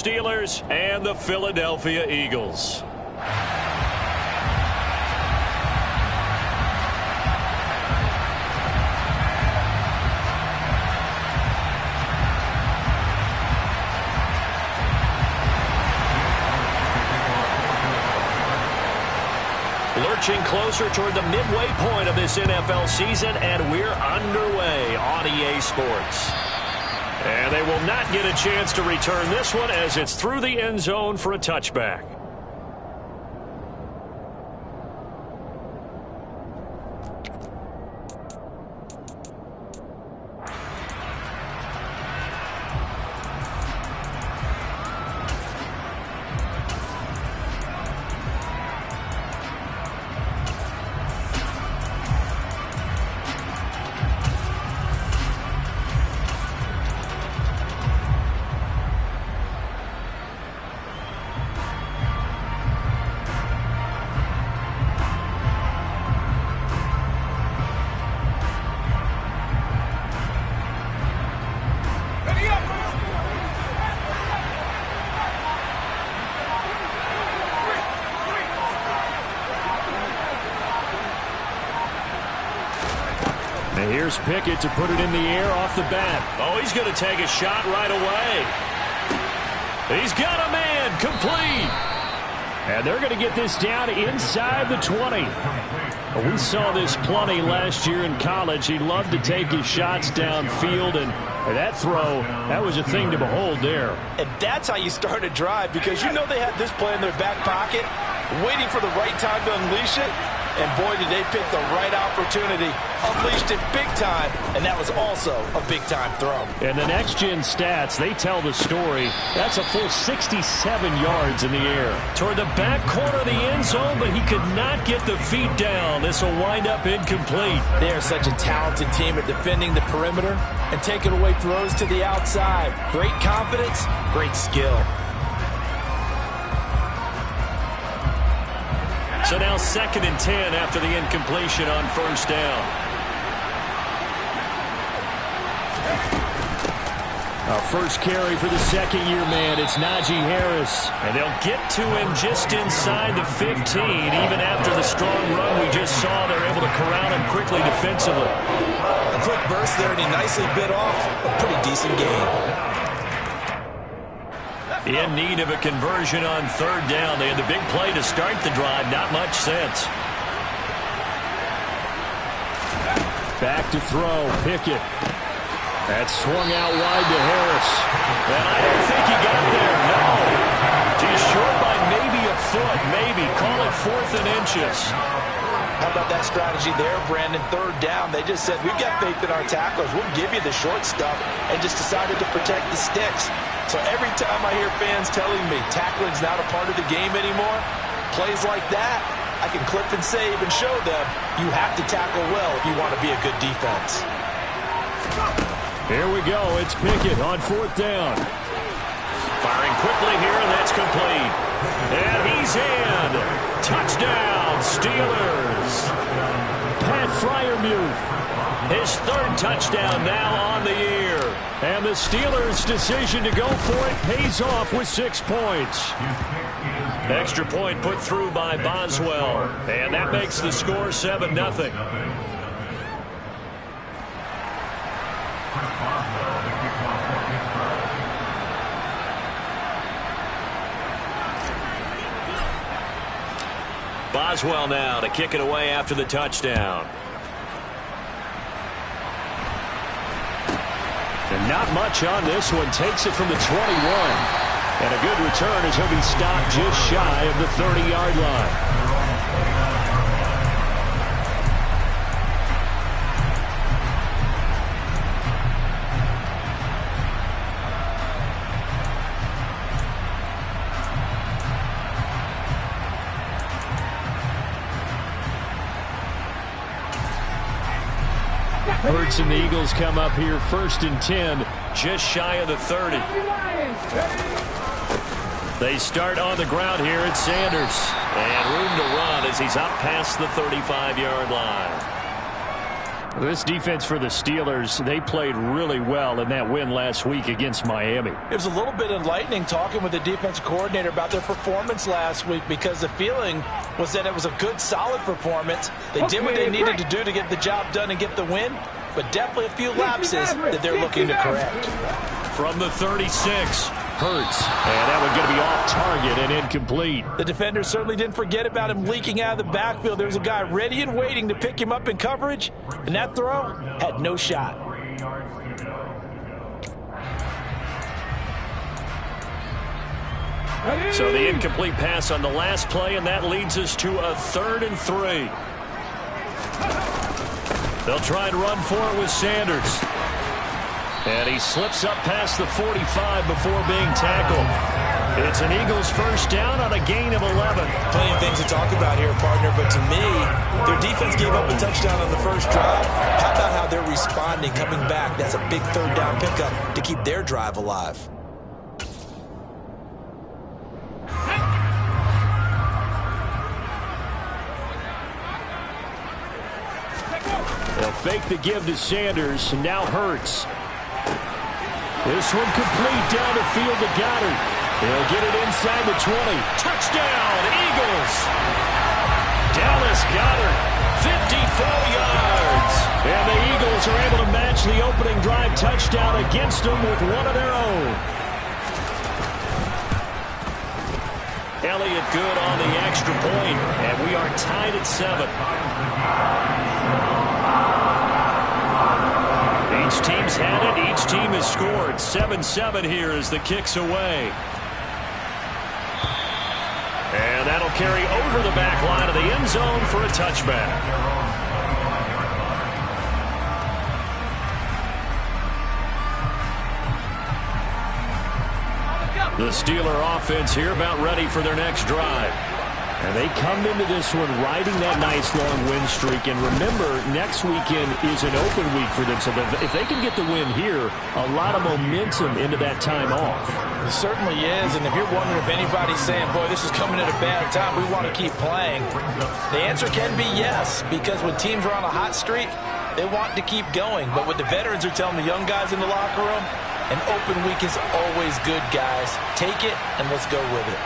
Steelers and the Philadelphia Eagles. Lurching closer toward the midway point of this NFL season, and we're underway on EA Sports. And they will not get a chance to return this one as it's through the end zone for a touchback. Here's Pickett to put it in the air off the bat. Oh, he's going to take a shot right away. He's got a man complete. And they're going to get this down inside the 20. We saw this plenty last year in college. He loved to take his shots downfield, and that throw, that was a thing to behold there. And that's how you start a drive, because you know they had this play in their back pocket, waiting for the right time to unleash it. And boy, did they pick the right opportunity. Unleashed it big time, and that was also a big-time throw. And the next-gen stats, they tell the story. That's a full 67 yards in the air. Toward the back corner of the end zone, but he could not get the feet down. This will wind up incomplete. They are such a talented team at defending the perimeter and taking away throws to the outside. Great confidence, great skill. So now 2nd and 10 after the incompletion on first down. Our first carry for the second-year man, it's Najee Harris. And they'll get to him just inside the 15. Even after the strong run we just saw, they're able to corral him quickly defensively. A quick burst there, and he nicely bit off a pretty decent gain. In need of a conversion on third down. They had the big play to start the drive. Not much sense. Back to throw. Pickett. That swung out wide to Harris. And I don't think he got there. No. He's short by maybe a foot. Maybe. Call it 4th and inches. How about that strategy there, Brandon? Third down. They just said, we've got faith in our tacklers. We'll give you the short stuff, and just decided to protect the sticks. So every time I hear fans telling me tackling's not a part of the game anymore, plays like that, I can clip and save and show them you have to tackle well if you want to be a good defense. Here we go. It's Pickett on 4th down. Firing quickly here, and that's complete. And he's in. Touchdown, Steelers. Pat Freiermuth. His 3rd touchdown now on the year. And the Steelers' decision to go for it pays off with 6 points. Extra point put through by Boswell. And that makes the score 7-0. Boswell now to kick it away after the touchdown. And not much on this one. Takes it from the 21. And a good return as he'll be stopped just shy of the 30-yard line. Hurts and the Eagles come up here 1st and 10, just shy of the 30. They start on the ground here at Sanders. And room to run as he's up past the 35-yard line. This defense for the Steelers, they played really well in that win last week against Miami. It was a little bit enlightening talking with the defensive coordinator about their performance last week, because the feeling was that it was a good, solid performance. They did what they needed to do to get the job done and get the win, but definitely a few lapses that they're looking to correct. From the 36. Hurts. And that one going to be off target and incomplete. The defender certainly didn't forget about him leaking out of the backfield. There was a guy ready and waiting to pick him up in coverage, and that throw had no shot. So the incomplete pass on the last play, and that leads us to a 3rd and 3. They'll try and run for it with Sanders. And he slips up past the 45 before being tackled. It's an Eagles first down on a gain of 11. Plenty of things to talk about here, partner, but to me, their defense gave up a touchdown on the first drive. How about how they're responding, coming back? That's a big 3rd down pickup to keep their drive alive. They'll fake the give to Sanders, and now Hurts. This one complete down the field to Goddard. They'll get it inside the 20. Touchdown, Eagles! Dallas Goddard, 54 yards. And the Eagles are able to match the opening drive touchdown against them with one of their own. Elliott good on the extra point, and we are tied at 7. Each team's had it. Each team has scored. 7-7 here as the kick's away. And that'll carry over the back line of the end zone for a touchback. The Steeler offense here about ready for their next drive. And they come into this one riding that nice long win streak. And remember, next weekend is an open week for them. So if they can get the win here, a lot of momentum into that time off. It certainly is. And if you're wondering if anybody's saying, boy, this is coming at a bad time, we want to keep playing, the answer can be yes. Because when teams are on a hot streak, they want to keep going. But what the veterans are telling the young guys in the locker room, an open week is always good, guys. Take it and let's go with it.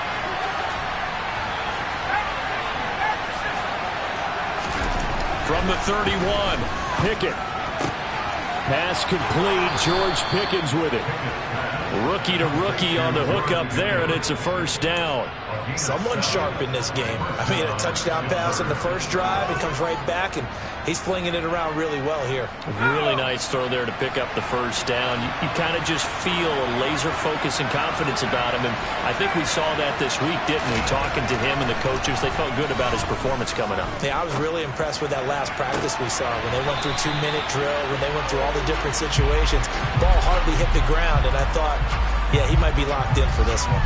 From the 31, Pickett. Pass complete. George Pickens with it. Rookie to rookie on the hookup there, and it's a first down. Someone sharp in this game. I mean, a touchdown pass in the first drive. He comes right back, and he's flinging it around really well here. Really nice throw there to pick up the first down. You kind of just feel a laser focus and confidence about him, and I think we saw that this week, didn't we? Talking to him and the coaches, they felt good about his performance coming up. Yeah, I was really impressed with that last practice we saw when they went through 2-minute drill, when they went through all the different situations. Ball hardly hit the ground, and I thought, yeah, he might be locked in for this one.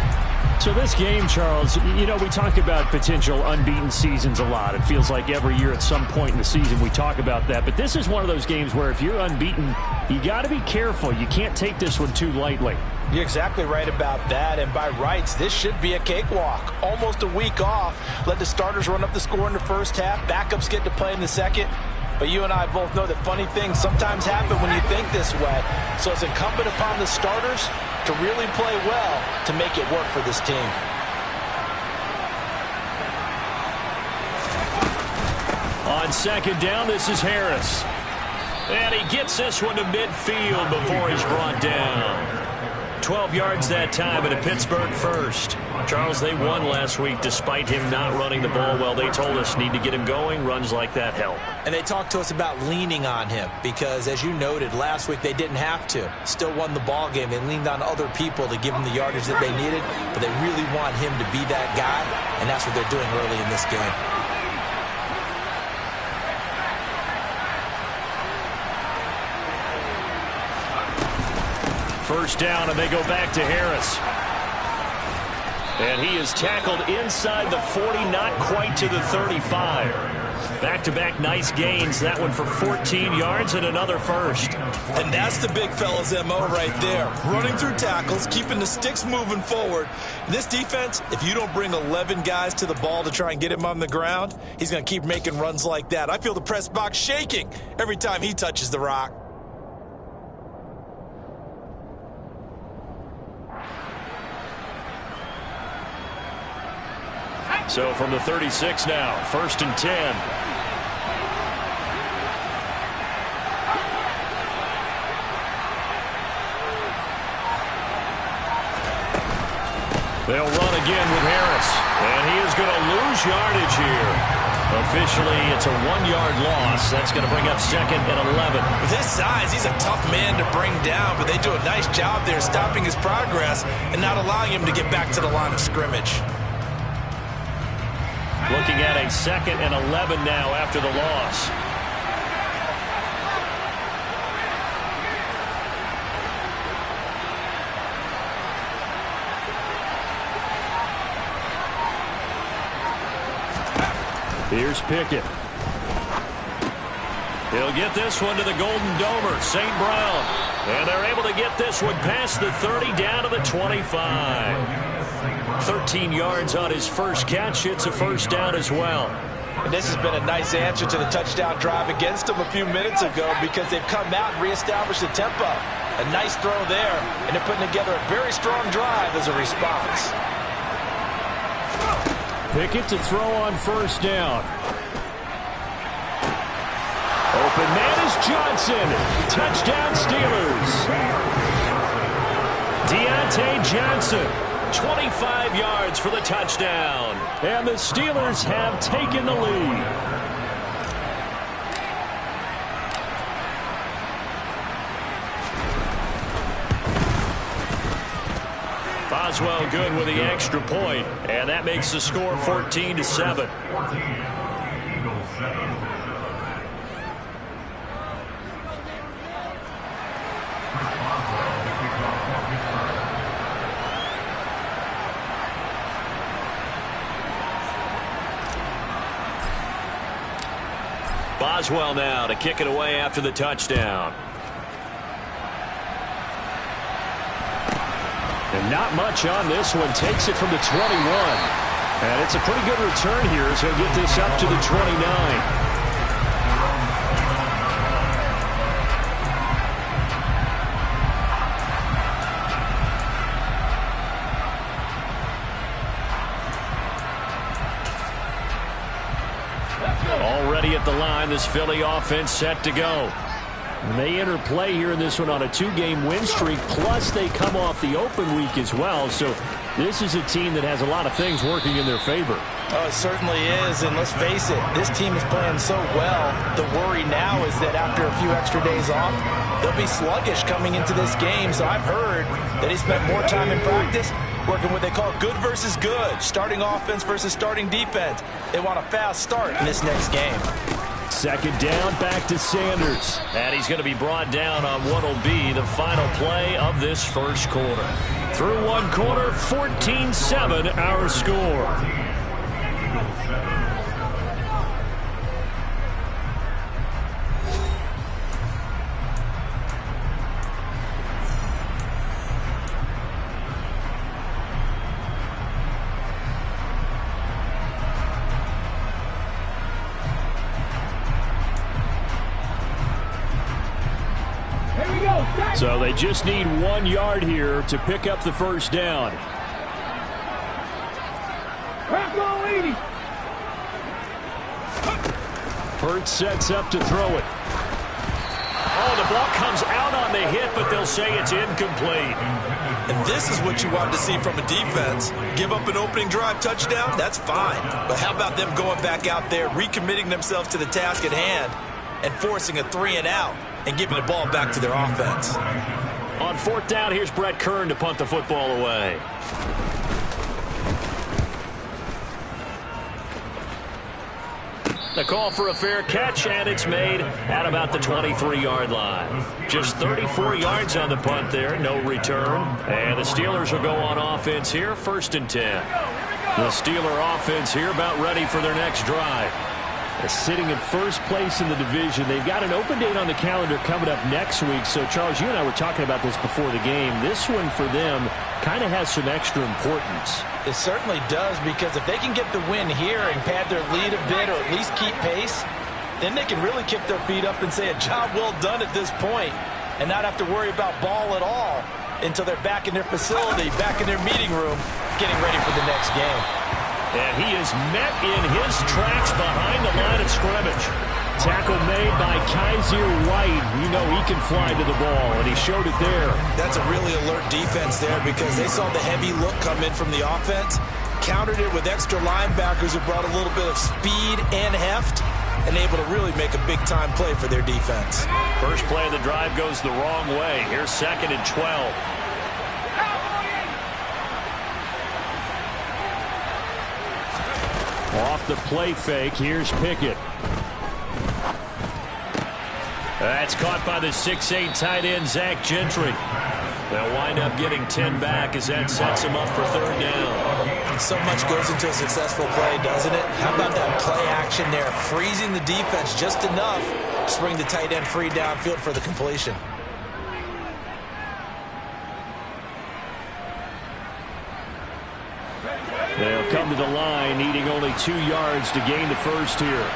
So this game, Charles, you know, we talk about potential unbeaten seasons a lot. It feels like every year at some point in the season we talk about that. But this is one of those games where if you're unbeaten, you got to be careful. You can't take this one too lightly. You're exactly right about that. And by rights, this should be a cakewalk. Almost a week off. Let the starters run up the score in the first half. Backups get to play in the second. But you and I both know that funny things sometimes happen when you think this way. So it's incumbent upon the starters to really play well to make it work for this team. On second down, this is Harris. And he gets this one to midfield before he's brought down. 12 yards that time and a Pittsburgh first. Charles, they won last week despite him not running the ball well. They told us need to get him going. Runs like that help. And they talked to us about leaning on him because, as you noted, last week they didn't have to. Still won the ball game. They leaned on other people to give them the yardage that they needed, but they really want him to be that guy, and that's what they're doing early in this game. First down, and they go back to Harris. And he is tackled inside the 40, not quite to the 35. Back-to-back nice gains. That one for 14 yards and another first. And that's the big fella's MO right there. Running through tackles, keeping the sticks moving forward. This defense, if you don't bring 11 guys to the ball to try and get him on the ground, he's going to keep making runs like that. I feel the press box shaking every time he touches the rock. So from the 36 now, 1st and 10. They'll run again with Harris, and he is going to lose yardage here. Officially, it's a 1-yard loss. That's going to bring up 2nd and 11. With his size, he's a tough man to bring down, but they do a nice job there stopping his progress and not allowing him to get back to the line of scrimmage. Looking at a 2nd and 11 now after the loss. Here's Pickett. He'll get this one to the Golden Domer, St. Brown. And they're able to get this one past the 30 down to the 25. 13 yards on his first catch. It's a first down as well. And this has been a nice answer to the touchdown drive against them a few minutes ago because they've come out and reestablished the tempo. A nice throw there, and they're putting together a very strong drive as a response. Pickett to throw on first down. Open man is Johnson. Touchdown Steelers. Deontay Johnson. 25 yards for the touchdown. And the Steelers have taken the lead. Boswell good with the extra point, and that makes the score 14-7. Boswell now to kick it away after the touchdown. And not much on this one. Takes it from the 21. And it's a pretty good return here as he'll get this up to the 29. Already at the line, this Philly offense set to go. And they enter play here in this one on a 2-game win streak, plus they come off the open week as well. So this is a team that has a lot of things working in their favor. Oh, it certainly is, and let's face it, this team is playing so well. The worry now is that after a few extra days off, they'll be sluggish coming into this game. So I've heard that he spent more time in practice working what they call good versus good, starting offense versus starting defense. They want a fast start in this next game. 2nd down, back to Sanders. And he's going to be brought down on what will be the final play of this first quarter. Through one quarter, 14-7 our score. So they just need 1 yard here to pick up the first down. Hurts sets up to throw it. Oh, the ball comes out on the hit, but they'll say it's incomplete. And this is what you want to see from a defense. Give up an opening drive touchdown, that's fine. But how about them going back out there, recommitting themselves to the task at hand, and forcing a 3-and-out and giving the ball back to their offense. On 4th down, here's Brett Kern to punt the football away. The call for a fair catch, and it's made at about the 23-yard line. Just 34 yards on the punt there, no return. And the Steelers will go on offense here, 1st and 10. The Steeler offense here about ready for their next drive. Sitting in first place in the division. They've got an open date on the calendar coming up next week. So, Charles, you and I were talking about this before the game. This one for them kind of has some extra importance. It certainly does, because if they can get the win here and pad their lead a bit or at least keep pace, then they can really kick their feet up and say a job well done at this point and not have to worry about ball at all until they're back in their facility, back in their meeting room, getting ready for the next game. And he is met in his tracks behind the line of scrimmage. Tackle made by Kaiser White. You know he can fly to the ball, and he showed it there. That's a really alert defense there, because they saw the heavy look come in from the offense, countered it with extra linebackers who brought a little bit of speed and heft, and able to really make a big-time play for their defense. First play of the drive goes the wrong way. Here's 2nd and 12. Off the play fake, here's Pickett. That's caught by the 6'8" tight end, Zach Gentry. They'll wind up getting 10 back as that sets him up for 3rd down. So much goes into a successful play, doesn't it? How about that play action there, freezing the defense just enough to bring the tight end free downfield for the completion. They'll come to the line, needing only 2 yards to gain the first here.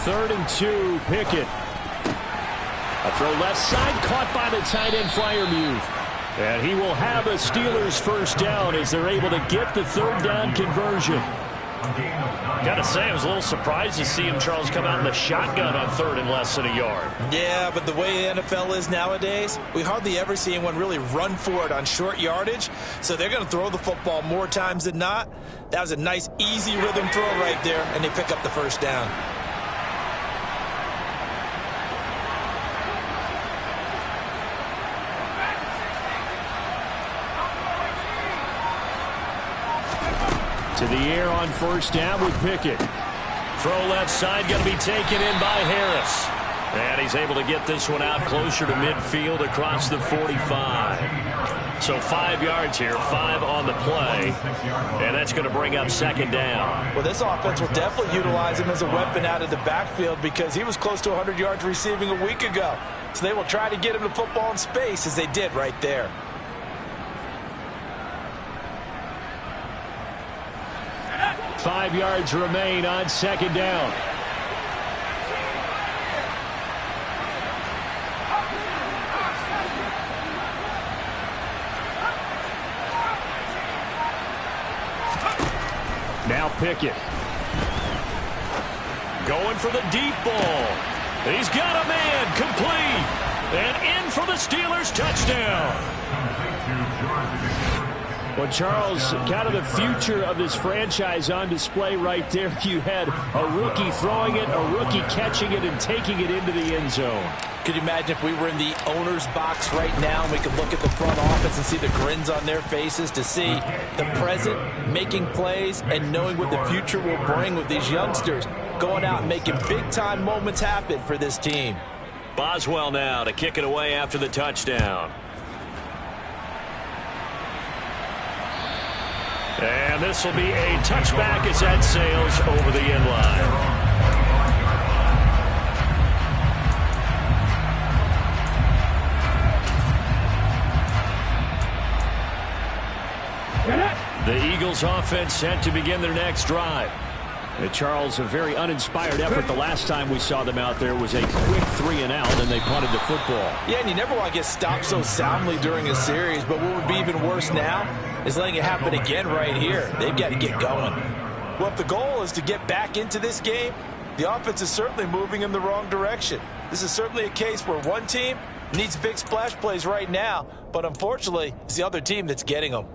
Third and 2, Pickett. A throw left side, caught by the tight end, Freiermuth. And he will have a Steelers first down as they're able to get the 3rd down conversion. Gotta say, I was a little surprised to see him, Charles, come out in the shotgun on 3rd and less than a yard. Yeah, but the way the NFL is nowadays, we hardly ever see anyone really run for it on short yardage. So they're going to throw the football more times than not. That was a nice, easy rhythm throw right there, and they pick up the first down. To the air on 1st down with Pickett. Throw left side, going to be taken in by Harris. And he's able to get this one out closer to midfield across the 45. So 5 yards here, 5 on the play. And that's going to bring up 2nd down. Well, this offense will definitely utilize him as a weapon out of the backfield, because he was close to 100 yards receiving a week ago. So they will try to get him the football in space, as they did right there. Five yards remain on 2nd down. Now Pickett. Going for the deep ball. He's got a man, complete. And in for the Steelers touchdown. Well, Charles, kind of the future of this franchise on display right there. You had a rookie throwing it, a rookie catching it, and taking it into the end zone. Could you imagine if we were in the owner's box right now and we could look at the front office and see the grins on their faces, to see the present making plays and knowing what the future will bring with these youngsters going out and making big-time moments happen for this team. Boswell now to kick it away after the touchdown. And this will be a touchback as that sails over the end line. The Eagles offense set to begin their next drive. Charles, a very uninspired effort the last time we saw them out there was a quick 3 and out, and they punted the football. Yeah, and you never want to get stopped so soundly during a series, but what would be even worse now is letting it happen again right here. They've got to get going. Well, if the goal is to get back into this game, the offense is certainly moving in the wrong direction. This is certainly a case where one team needs big splash plays right now, but unfortunately, it's the other team that's getting them.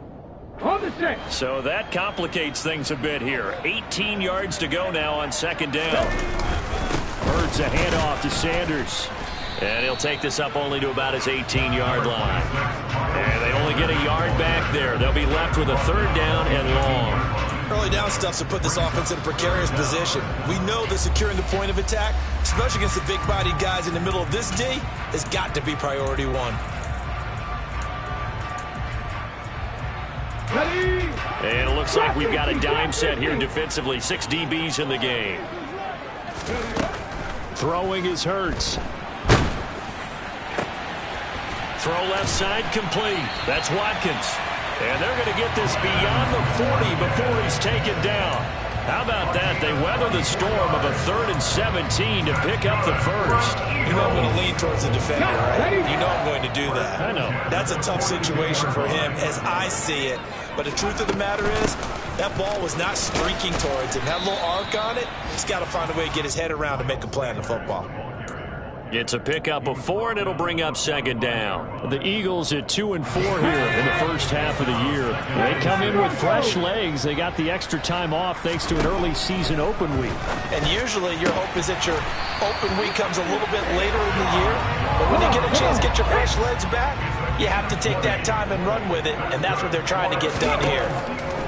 So that complicates things a bit here. 18 yards to go now on 2nd down. Birds a handoff to Sanders. And he'll take this up only to about his 18-yard line. And they only get a yard back there. They'll be left with a 3rd down and long. Early down stuff to put this offense in a precarious position. We know that securing the point of attack, especially against the big-bodied guys in the middle of this D, has got to be priority one. Ready? And it looks like we've got a dime set here defensively. 6 DBs in the game. Throwing is Hurts. Throw left side complete. That's Watkins. And they're going to get this beyond the 40 before he's taken down. How about that? They weather the storm of a 3rd and 17 to pick up the first. You know I'm going to lean towards the defender, right? You know I'm going to do that. I know. That's a tough situation for him as I see it. But the truth of the matter is, that ball was not streaking towards him. That little arc on it, he's got to find a way to get his head around to make a play on the football. It's a pickup of 4, and it'll bring up 2nd down. The Eagles at 2-4 here in the first half of the year. They come in with fresh legs. They got the extra time off thanks to an early season open week. And usually your hope is that your open week comes a little bit later in the year. But when you get a chance to get your fresh legs back, you have to take that time and run with it. And that's what they're trying to get done here.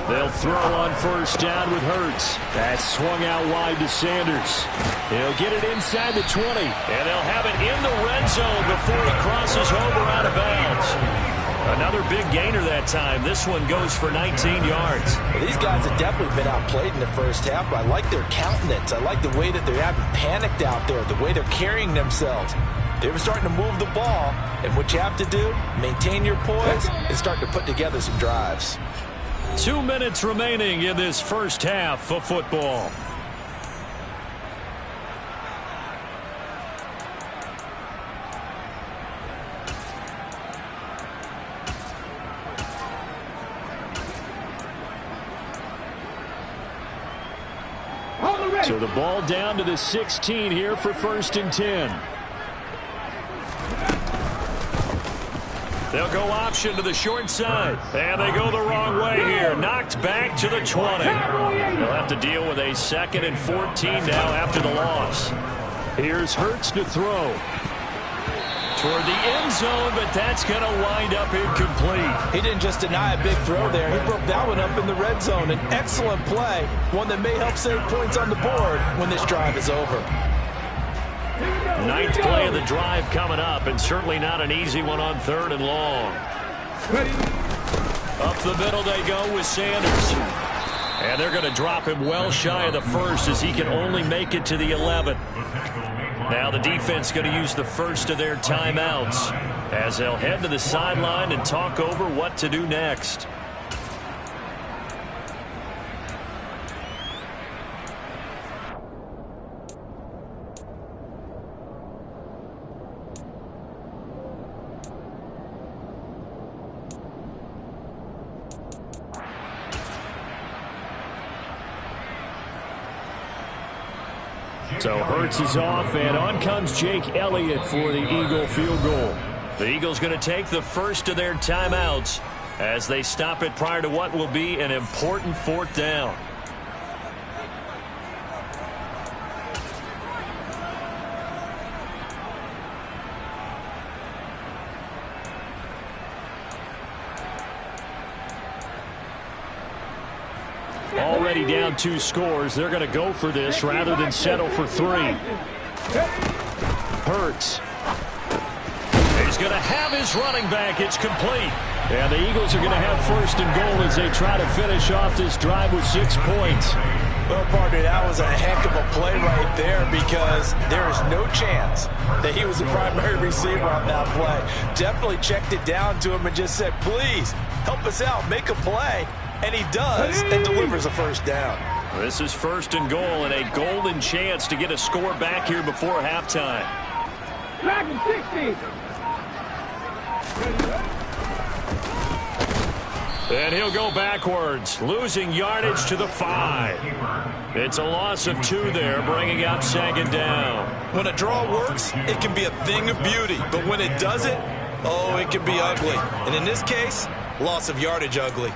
They'll throw on 1st down with Hurts. That's swung out wide to Sanders. He'll get it inside the 20. And they'll have it in the red zone before he crosses over out of bounds. Another big gainer that time. This one goes for 19 yards. Well, these guys have definitely been outplayed in the first half, but I like their countenance. I like the way that they haven't panicked out there, the way they're carrying themselves. They were starting to move the ball, and what you have to do, maintain your poise and start to put together some drives. 2 minutes remaining in this first half of football. So the ball down to the 16 here for 1st and 10. They'll go option to the short side. And they go the wrong way here. Knocked back to the 20. They'll have to deal with a 2nd and 14 now after the loss. Here's Hurts to throw. Toward the end zone, but that's going to wind up incomplete. He didn't just deny a big throw there. He broke that one up in the red zone. An excellent play. One that may help save points on the board when this drive is over. 9th play of the drive coming up, and certainly not an easy one on 3rd and long. Up the middle they go with Sanders. And they're going to drop him well shy of the 1st as he can only make it to the 11th. Now the defense going to use the first of their timeouts as they'll head to the sideline and talk over what to do next. So Hurts is off, and on comes Jake Elliott for the Eagle field goal. The Eagles going to take the first of their timeouts as they stop it prior to what will be an important 4th down. Already down 2 scores. They're going to go for this rather than settle for 3. Hurts. He's going to have his running back. It's complete. And the Eagles are going to have 1st and goal as they try to finish off this drive with 6 points. Well, partner, that was a heck of a play right there because there is no chance that he was the primary receiver on that play. Definitely checked it down to him and just said, please, help us out, make a play. And he does and delivers a 1st down. This is 1st and goal and a golden chance to get a score back here before halftime. And he'll go backwards, losing yardage to the 5. It's a loss of 2 there, bringing up 2nd down. When a draw works, it can be a thing of beauty. But when it doesn't, oh, it can be ugly. And in this case, loss of yardage ugly.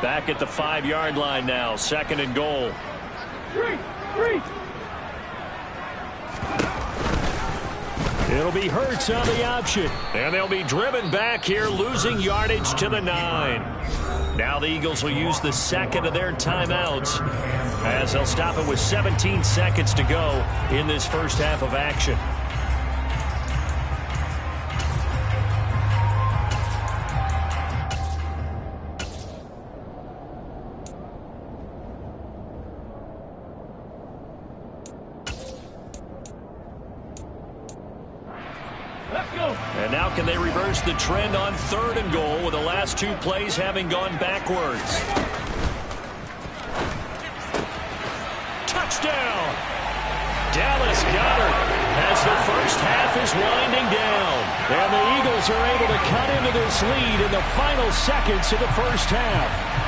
Back at the 5-yard line now, 2nd and goal. It'll be Hurts on the option. And they'll be driven back here, losing yardage to the 9. Now the Eagles will use the second of their timeouts as they'll stop it with 17 seconds to go in this first half of action. And now can they reverse the trend on 3rd and goal with the last 2 plays having gone backwards? Touchdown! Dallas Goedert as the first half is winding down. And the Eagles are able to cut into this lead in the final seconds of the first half.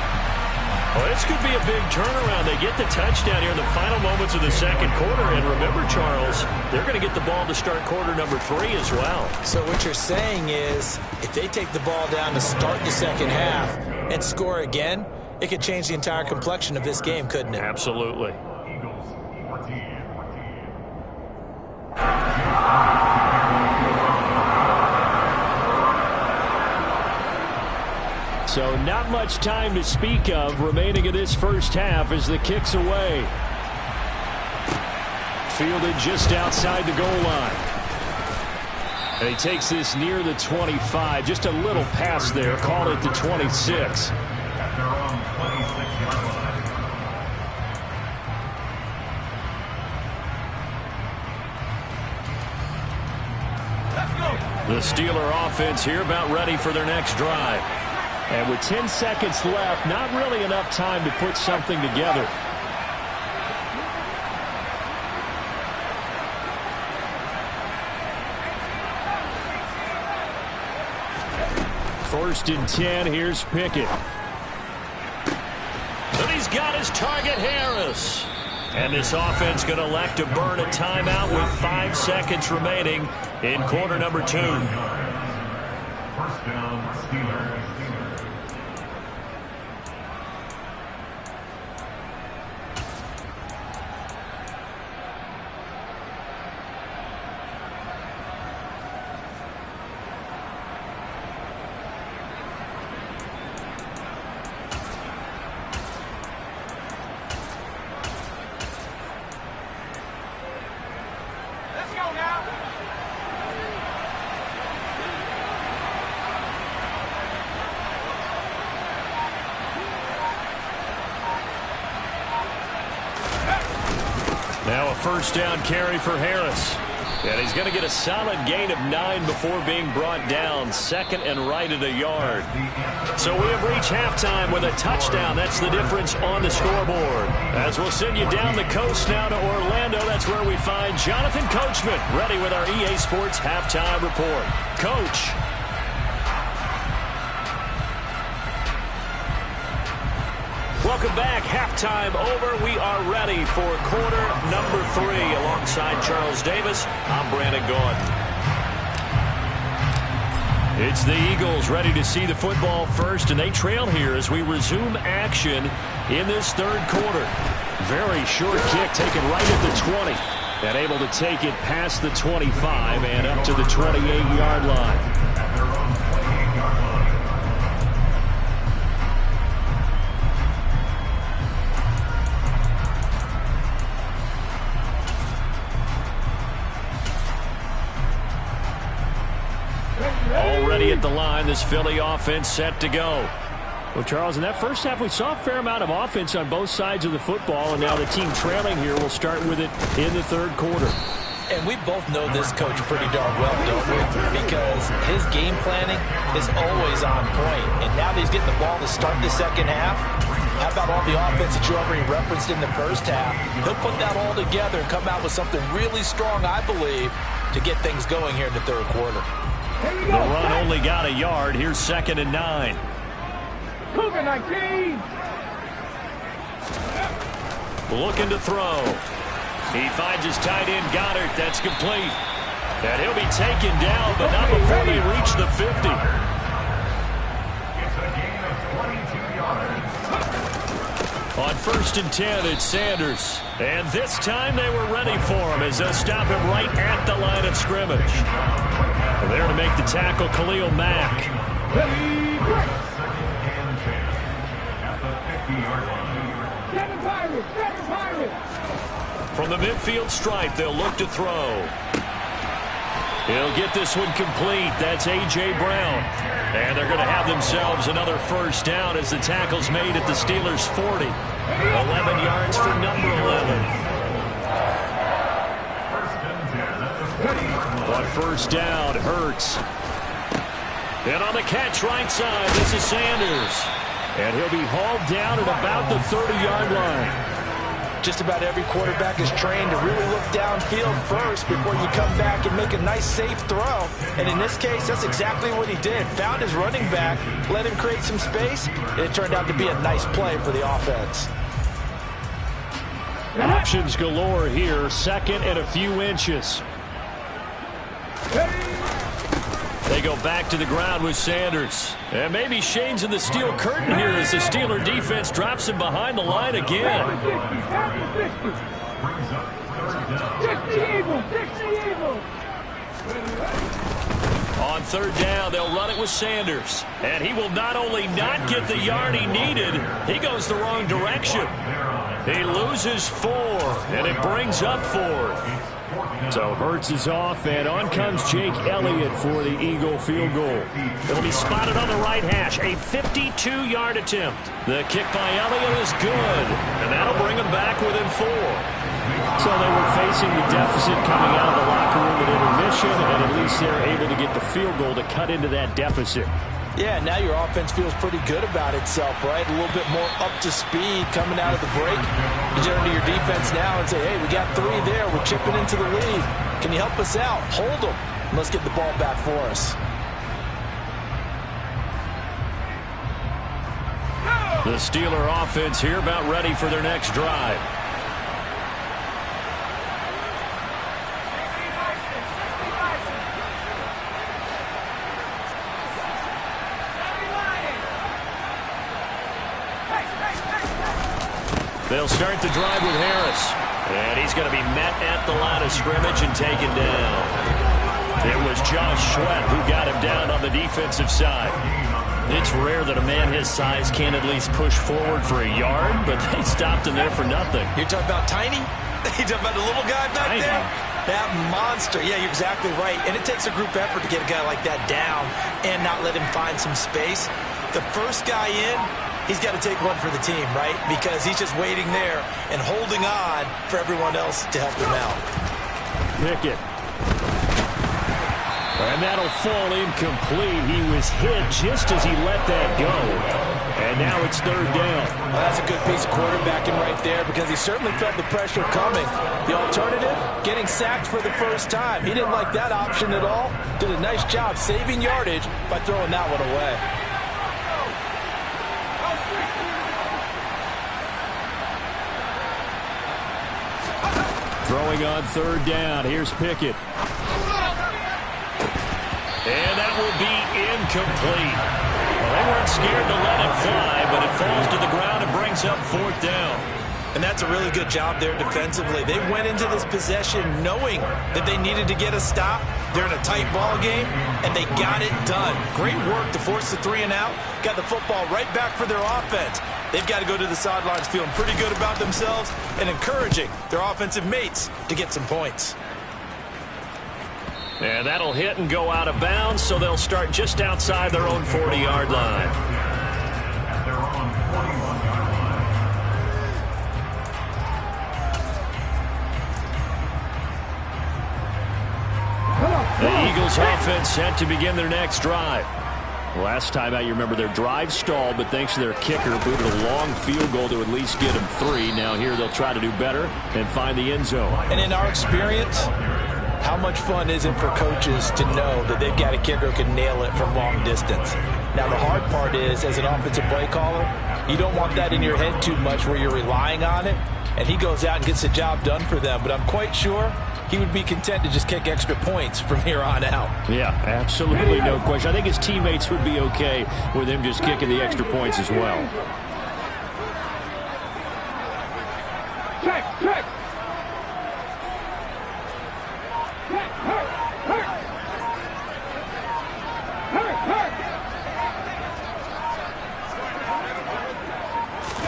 Well, this could be a big turnaround. They get the touchdown here in the final moments of the second quarter. And remember, Charles, they're going to get the ball to start quarter number 3 as well. So what you're saying is if they take the ball down to start the second half and score again, it could change the entire complexion of this game, couldn't it? Absolutely. So not much time to speak of remaining in this first half as the kick's away. Fielded just outside the goal line. And he takes this near the 25. Just a little pass there. Call it the 26. The Steeler offense here about ready for their next drive. And with 10 seconds left, not really enough time to put something together. First and 10, here's Pickett. And he's got his target, Harris. And this offense going to elect to burn a timeout with 5 seconds remaining in quarter number 2. First down, Steelers. Now a first down carry for Harris. And he's going to get a solid gain of 9 before being brought down. Second and right at a yard. So we have reached halftime with a touchdown. That's the difference on the scoreboard. As we'll send you down the coast now to Orlando. That's where we find Jonathan Coachman ready with our EA Sports halftime report. Coach. Welcome back. Halftime over. We are ready for quarter number 3. Alongside Charles Davis, I'm Brandon Gaudin. It's the Eagles ready to see the football first, and they trail here as we resume action in this third quarter. Very short kick taken right at the 20. And able to take it past the 25 and up to the 28-yard line. Already at the line, this Philly offense set to go. Well, Charles, in that first half, we saw a fair amount of offense on both sides of the football, and now the team trailing here will start with it in the third quarter. And we both know this coach pretty darn well, don't we? Because his game planning is always on point. And now that he's getting the ball to start the second half, how about all the offense that you already referenced in the first half? He'll put that all together and come out with something really strong, I believe, to get things going here in the third quarter. The run only got a yard. Here's 2nd and 9. Cougar 19. Looking to throw. He finds his tight end, Goddard. That's complete. And he'll be taken down, but not before they reach the 50. It's a gain of 22 yards. On 1st and 10, it's Sanders. And this time they were ready for him as they'll stop him right at the line of scrimmage. There to make the tackle, Khalil Mack. From the midfield stripe, they'll look to throw. He'll get this one complete. That's A.J. Brown. And they're going to have themselves another first down as the tackle's made at the Steelers' 40. 11 yards for number 11. On first down, Hurts. And on the catch right side, this is Sanders. And he'll be hauled down at about the 30-yard line. Just about every quarterback is trained to really look downfield first before you come back and make a nice, safe throw. And in this case, that's exactly what he did. Found his running back, let him create some space, and it turned out to be a nice play for the offense. Options galore here, second and a few inches. They go back to the ground with Sanders. And maybe Shane's in the steel curtain here as the Steeler defense drops him behind the line again. On third down, they'll run it with Sanders. And he will not only not get the yard he needed, he goes the wrong direction. He loses 4, and it brings up 4. So Hurts is off, and on comes Jake Elliott for the Eagle field goal. It'll be spotted on the right hash, a 52-yard attempt. The kick by Elliott is good, and that'll bring him back within 4. So they were facing the deficit coming out of the locker room at intermission, and at least they're able to get the field goal to cut into that deficit. Yeah, now your offense feels pretty good about itself, right? A little bit more up to speed coming out of the break. You turn to your defense now and say, hey, we got 3 there. We're chipping into the lead. Can you help us out? Hold them. And let's get the ball back for us. The Steeler offense here about ready for their next drive. They'll start the drive with Harris. And he's going to be met at the line of scrimmage and taken down. It was Josh Sweat who got him down on the defensive side. It's rare that a man his size can't at least push forward for a yard, but they stopped him there for nothing. You're talking about tiny? You're talking about the little guy back there? That monster. Yeah, you're exactly right. And it takes a group effort to get a guy like that down and not let him find some space. The first guy in, he's got to take one for the team, right? Because he's just waiting there and holding on for everyone else to help him out. Pickett. And that'll fall incomplete. He was hit just as he let that go. And now it's third down. Well, that's a good piece of quarterbacking right there because he certainly felt the pressure coming. The alternative, getting sacked for the first time. He didn't like that option at all. Did a nice job saving yardage by throwing that one away. Throwing on third down. Here's Pickett. And that will be incomplete. Well, they weren't scared to let it fly, but it falls to the ground and brings up fourth down. And that's a really good job there defensively. They went into this possession knowing that they needed to get a stop. They're in a tight ball game, and they got it done. Great work to force the 3 and out. Got the football right back for their offense. They've got to go to the sidelines feeling pretty good about themselves and encouraging their offensive mates to get some points. And that'll hit and go out of bounds, so they'll start just outside their own 40-yard line. At their own 41-yard line. The Eagles offense set to begin their next drive. Last time out, you remember their drive stalled, but thanks to their kicker, booted a long field goal to at least get them 3. Now here they'll try to do better and find the end zone. And in our experience, how much fun is it for coaches to know that they've got a kicker who can nail it from long distance? Now, the hard part is, as an offensive play caller, you don't want that in your head too much where you're relying on it, and he goes out and gets the job done for them. But I'm quite sure he would be content to just kick extra points from here on out. Yeah, absolutely no question. I think his teammates would be okay with him just kicking the extra points as well. Check, check.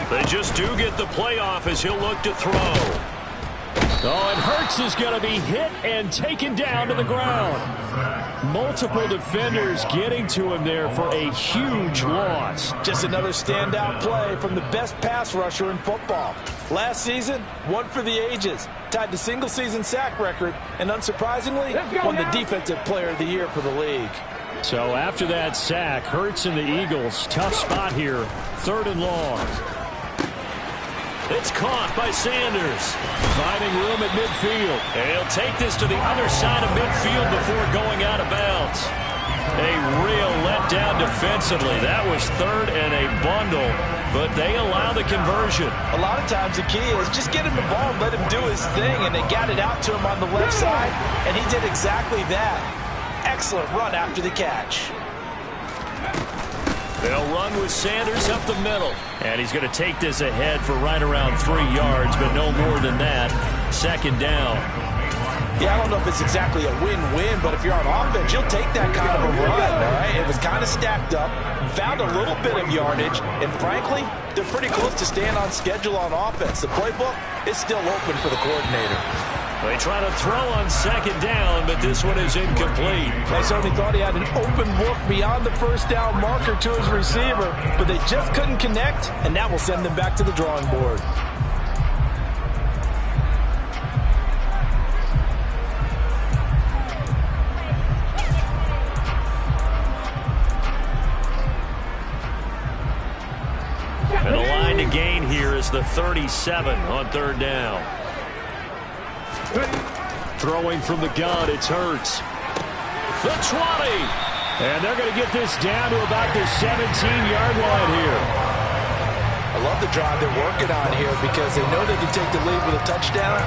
They just do get the play off as he'll look to throw. Oh, and Hurts is going to be hit and taken down to the ground. Multiple defenders getting to him there for a huge loss. Just another standout play from the best pass rusher in football. Last season, one for the ages. Tied the single-season sack record, and unsurprisingly, won the Defensive Player of the Year for the league. So after that sack, Hurts and the Eagles, tough spot here, 3rd and long. It's caught by Sanders. Finding room at midfield. And he'll take this to the other side of midfield before going out of bounds. A real letdown defensively. That was 3rd and a bundle, but they allow the conversion. A lot of times the key is just get him the ball and let him do his thing, and they got it out to him on the left side, and he did exactly that. Excellent run after the catch. They'll run with Sanders up the middle. And he's going to take this ahead for right around 3 yards, but no more than that. 2nd down. Yeah, I don't know if it's exactly a win-win, but if you're on offense, you'll take that kind of a run, all right? It was kind of stacked up, found a little bit of yardage, and frankly, they're pretty close to staying on schedule on offense. The playbook is still open for the coordinator. They try to throw on 2nd down, but this one is incomplete. They certainly thought he had an open look beyond the 1st down marker to his receiver, but they just couldn't connect, and that will send them back to the drawing board. And the line to gain here is the 37 on 3rd down. Throwing from the gun, it's Hurts. The 20. And they're going to get this down to about the 17-yard line here. I love the drive they're working on here because they know they can take the lead with a touchdown.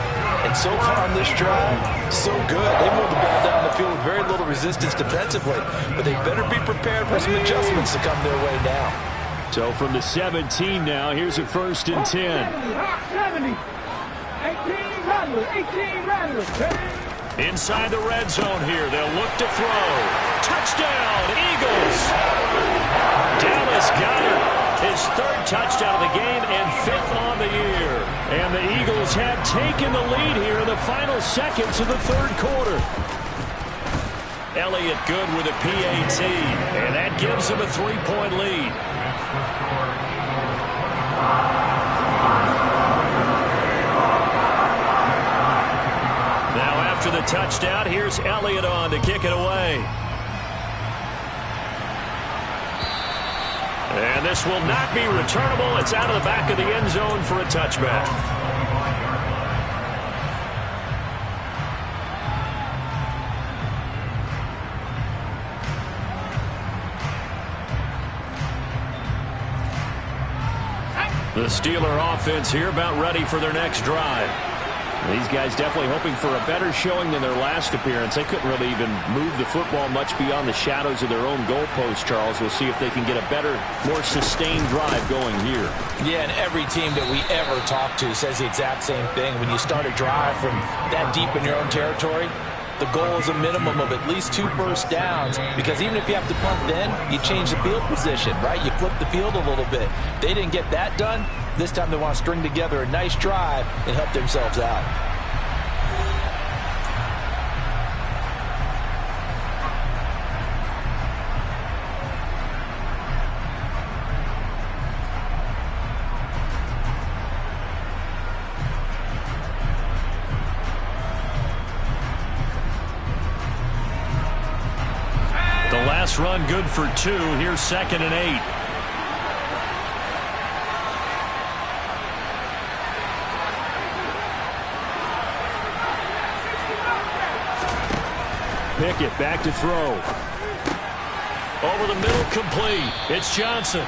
And so far on this drive, so good. They moved the ball down the field with very little resistance defensively. But they better be prepared for some adjustments to come their way now. So from the 17 now, here's a 1st and 10. 70. 18 Rattlers. Inside the red zone here, they'll look to throw. Touchdown, Eagles! Dallas Goedert, his 3rd touchdown of the game and 5th on the year. And the Eagles have taken the lead here in the final seconds of the 3rd quarter. Elliott good with a PAT, and that gives him a 3-point lead. After the touchdown, here's Elliott on to kick it away. And this will not be returnable. It's out of the back of the end zone for a touchback. The Steeler offense here about ready for their next drive. These guys definitely hoping for a better showing than their last appearance. They couldn't really even move the football much beyond the shadows of their own goalpost, Charles. We'll see if they can get a better, more sustained drive going here. Yeah, and every team that we ever talk to says the exact same thing. When you start a drive from that deep in your own territory, the goal is a minimum of at least 2 first downs, because even if you have to punt then, you change the field position, right? You flip the field a little bit. They didn't get that done. This time they want to string together a nice drive and help themselves out. The last run good for 2. Here's 2nd and 8. Pickett back to throw. Over the middle, complete. It's Johnson.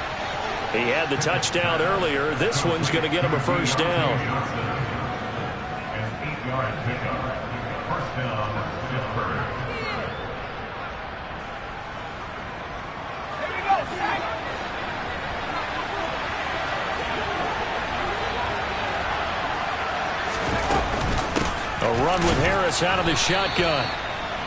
He had the touchdown earlier. This one's going to get him a 1st down. An 8-yard pickup. 1st down, Pittsburgh. A run with Harris out of the shotgun.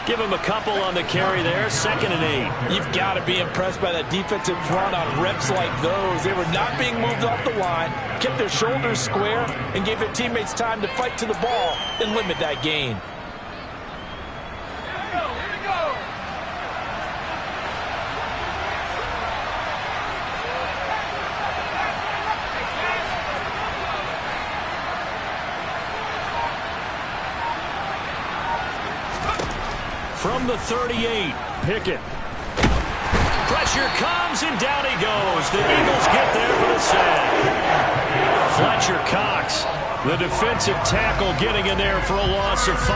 Give him a couple on the carry there, 2nd and 8. You've got to be impressed by that defensive front on reps like those. They were not being moved off the line, kept their shoulders square, and gave their teammates time to fight to the ball and limit that gain. From the 38, Pickett. Pressure comes, and down he goes. The Eagles get there for the sack. Fletcher Cox, the defensive tackle, getting in there for a loss of 5.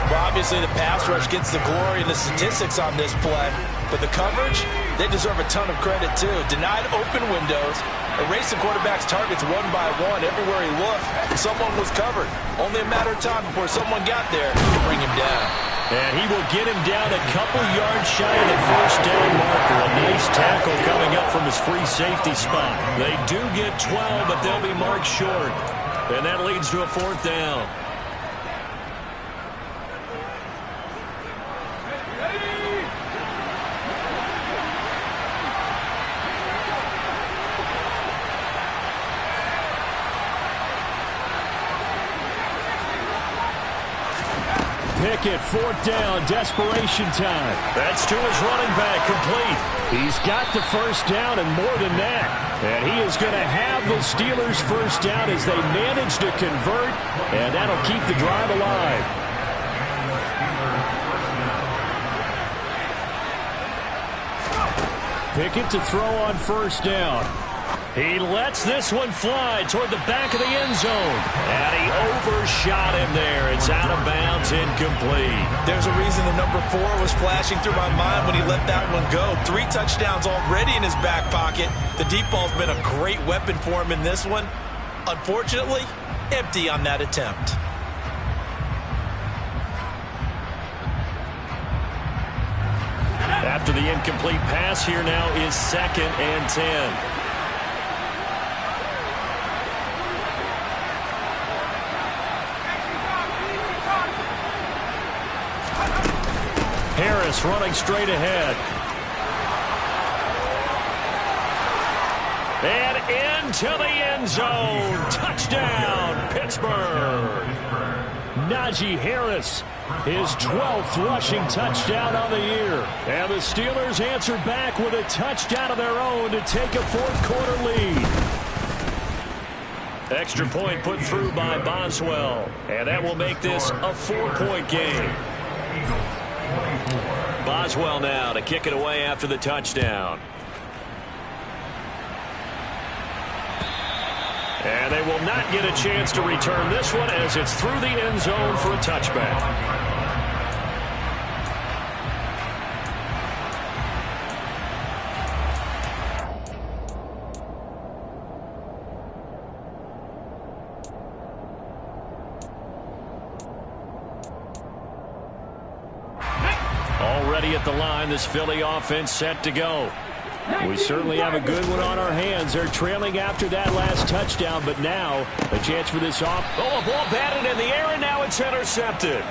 Well, obviously the pass rush gets the glory and the statistics on this play, but the coverage, they deserve a ton of credit too. Denied open windows, erasing quarterback's targets one by one. Everywhere he looked, someone was covered. Only a matter of time before someone got there to bring him down. And he will get him down a couple yards shy of the 1st down marker. A nice tackle coming up from his free safety spot. They do get 12, but they'll be marked short. And that leads to a 4th down. Pickett, 4th down, desperation time. That's to his running back, complete. He's got the 1st down and more than that. And he is going to have the Steelers' 1st down as they manage to convert, and that'll keep the drive alive. Pickett to throw on 1st down. He lets this one fly toward the back of the end zone. And he overshot him there. It's out of bounds, incomplete. There's a reason the number 4 was flashing through my mind when he let that one go. 3 touchdowns already in his back pocket. The deep ball's been a great weapon for him in this one. Unfortunately, empty on that attempt. After the incomplete pass, here now is 2nd and 10. Harris running straight ahead. And into the end zone. Touchdown, Pittsburgh. Najee Harris, his 12th rushing touchdown on the year. And the Steelers answer back with a touchdown of their own to take a 4th quarter lead. Extra point put through by Boswell. And that will make this a 4-point game. Boswell now to kick it away after the touchdown. And they will not get a chance to return this one as it's through the end zone for a touchback. Already at the line, this Philly offense set to go. We certainly have a good one on our hands. They're trailing after that last touchdown, but now a chance for this off. Oh, a ball batted in the air, and now it's intercepted.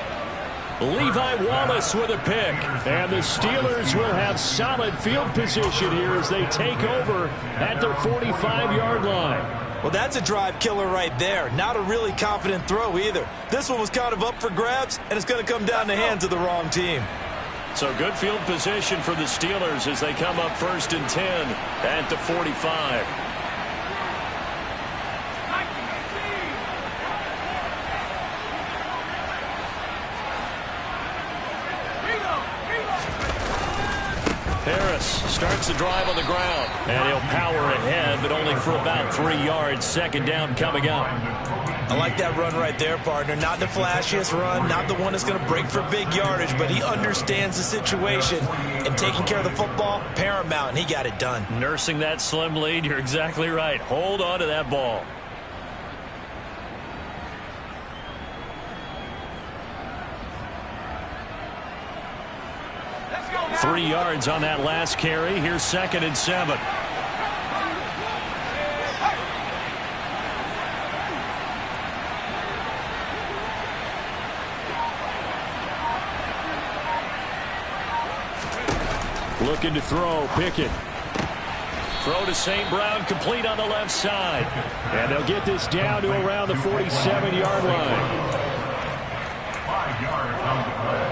Levi Wallace with a pick. And the Steelers will have solid field position here as they take over at their 45-yard line. Well, that's a drive killer right there. Not a really confident throw either. This one was kind of up for grabs, and it's going to come down the hands of the wrong team. So good field position for the Steelers as they come up 1st and 10 at the 45. Harris starts the drive on the ground, and he'll power ahead, but only for about 3 yards. 2nd down coming up. I like that run right there, partner. Not the flashiest run, not the one that's going to break for big yardage, but he understands the situation, and taking care of the football, paramount, and he got it done. Nursing that slim lead, you're exactly right. Hold on to that ball. Let's go. 3 yards on that last carry. Here's 2nd and 7. Looking to throw, Pickett. Throw to St. Brown, complete on the left side. And they'll get this down to around the 47-yard line. 5 yards on the play.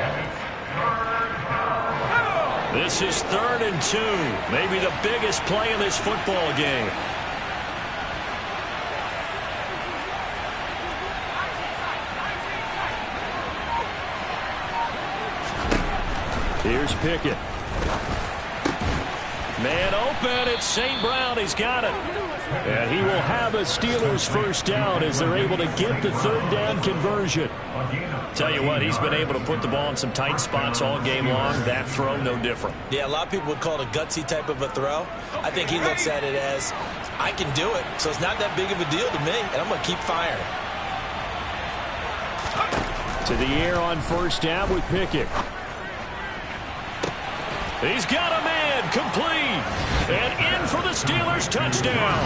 And it's 3rd down. This is 3rd and 2. Maybe the biggest play in this football game. Here's Pickett. Man open, it's St. Brown. He's got it. And he will have a Steelers first down as they're able to get the 3rd down conversion. Tell you what, he's been able to put the ball in some tight spots all game long. That throw, no different. Yeah, a lot of people would call it a gutsy type of a throw. I think he looks at it as, I can do it, so it's not that big of a deal to me, and I'm going to keep firing. To the air on first down with Pickett. He's got a man, complete, and in for the Steelers touchdown.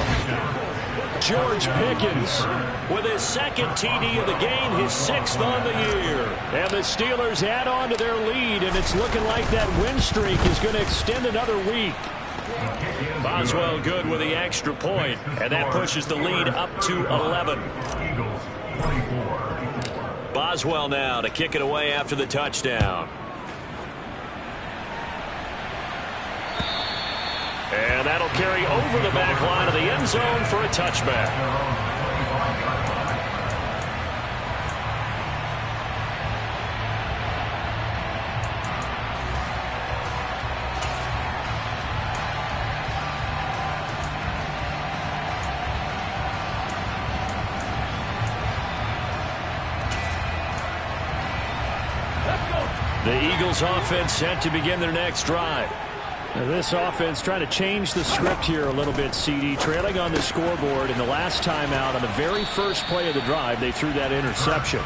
George Pickens with his 2nd TD of the game, his 6th on the year. And the Steelers add on to their lead, and it's looking like that win streak is going to extend another week. Boswell good with the extra point, and that pushes the lead up to 11. Eagles 24. Boswell now to kick it away after the touchdown. And that'll carry over the back line of the end zone for a touchback. The Eagles offense set to begin their next drive. Now this offense trying to change the script here a little bit, CD. Trailing on the scoreboard, and the last time out on the very first play of the drive, they threw that interception.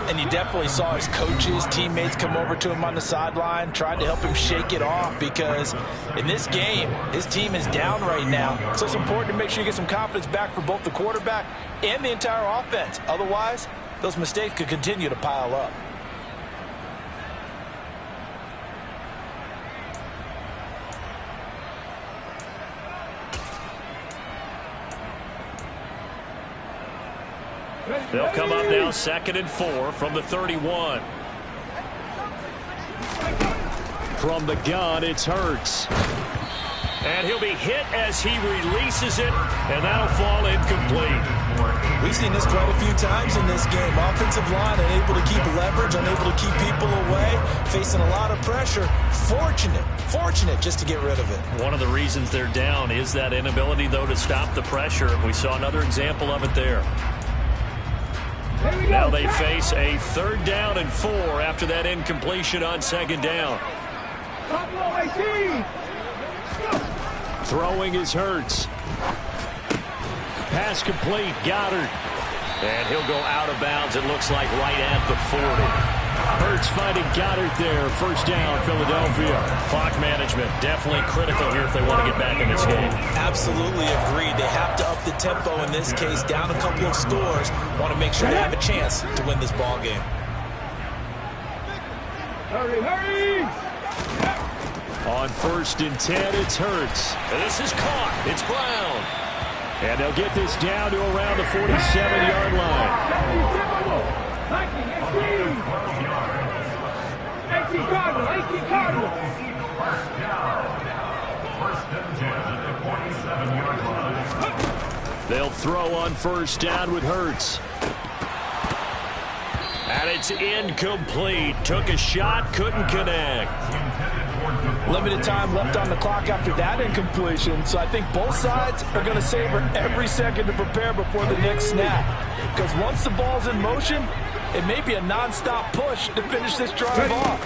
And you definitely saw his coaches, teammates come over to him on the sideline, tried to help him shake it off, because in this game, his team is down right now. So it's important to make sure you get some confidence back for both the quarterback and the entire offense. Otherwise, those mistakes could continue to pile up. They'll come up now 2nd and 4 from the 31. From the gun, it's Hurts. And he'll be hit as he releases it, and that'll fall incomplete. We've seen this quite a few times in this game. Offensive line unable to keep leverage, unable to keep people away, facing a lot of pressure. Fortunate just to get rid of it. One of the reasons they're down is that inability, though, to stop the pressure. We saw another example of it there. Now they face a 3rd down and 4 after that incompletion on 2nd down. Throwing is Hurts. Pass complete, Goddard. And he'll go out of bounds, it looks like, right at the 40. Hurts finding Goddard there. First down, Philadelphia. Clock management definitely critical here if they want to get back in this game. Absolutely agreed. They have to up the tempo in this case, down a couple of scores. Want to make sure they have a chance to win this ball game. Hurry! On 1st and 10, it's Hurts. And this is caught. It's Brown. And they'll get this down to around the 47-yard line. 18 Cardinal. First down. 1st and 10 at the 47-yard line. They'll throw on 1st down with Hurts. And it's incomplete. Took a shot, couldn't connect. Limited time left on the clock after that incompletion, so I think both sides are going to savor every second to prepare before the next snap. Because once the ball's in motion, it may be a non-stop push to finish this drive off.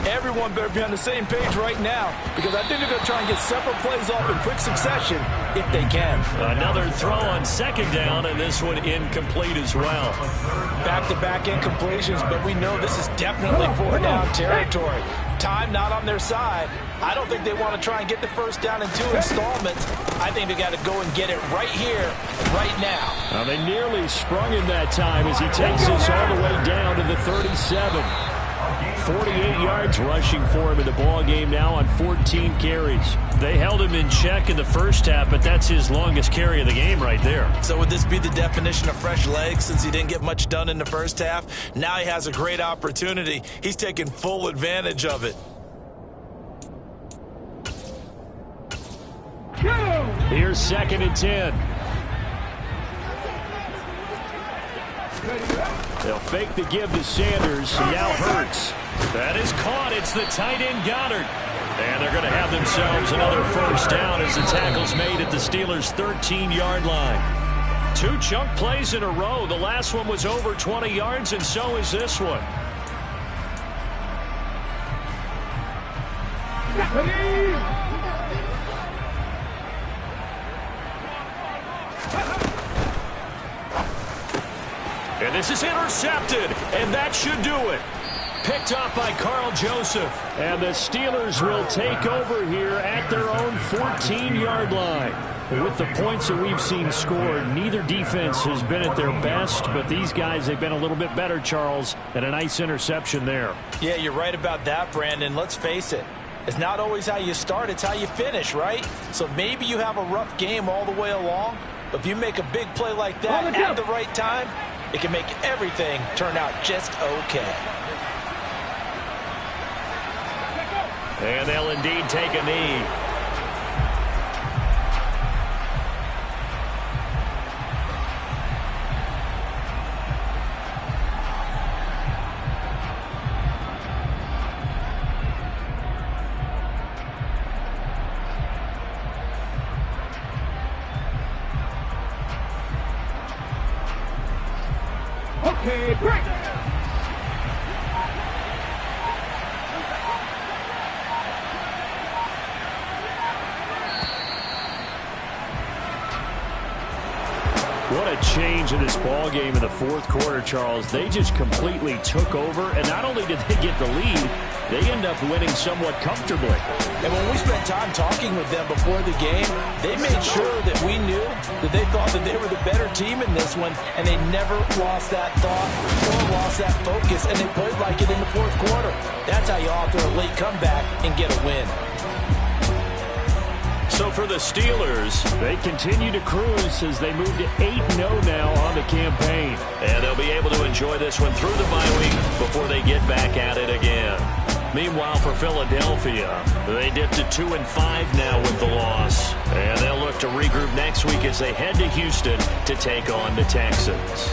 Everyone better be on the same page right now, because I think they're going to try and get several plays off in quick succession if they can. Another throw on 2nd down, and this one incomplete as well. Back-to-back incompletions, but we know this is definitely 4th down territory. Time not on their side. I don't think they want to try and get the first down in 2 installments. I think they got to go and get it right here, right now. Now they nearly sprung him that time as he takes this all the way down to the 37. 48 yards rushing for him in the ball game now on 14 carries. They held him in check in the first half, but that's his longest carry of the game right there. So would this be the definition of fresh legs since he didn't get much done in the first half? Now he has a great opportunity. He's taking full advantage of it. Here's 2nd and 10. They'll fake the give to Sanders. And now Hurts. That is caught. It's the tight end Goddard. And they're going to have themselves another first down as the tackle's made at the Steelers' 13-yard line. 2 chunk plays in a row. The last one was over 20 yards, and so is this one. And this is intercepted, and that should do it. Picked up by Carl Joseph. And the Steelers will take over here at their own 14-yard line. With the points that we've seen scored, neither defense has been at their best, but these guys have been a little bit better, Charles, and a nice interception there. Yeah, you're right about that, Brandon. Let's face it. It's not always how you start, it's how you finish, right? So maybe you have a rough game all the way along, but if you make a big play like that at the right time, it can make everything turn out just okay. And they'll indeed take a knee. Okay, break. What a change in this ball game in the fourth quarter, Charles. They just completely took over, and not only did they get the lead, they end up winning somewhat comfortably. And when we spent time talking with them before the game, they made sure that we knew that they thought that they were the better team in this one, and they never lost that thought or lost that focus, and they played like it in the fourth quarter. That's how you author a late comeback and get a win. So for the Steelers, they continue to cruise as they move to 8-0 now on the campaign. And they'll be able to enjoy this one through the bye week before they get back at it again. Meanwhile, for Philadelphia, they dipped to 2-5 now with the loss. And they'll look to regroup next week as they head to Houston to take on the Texans.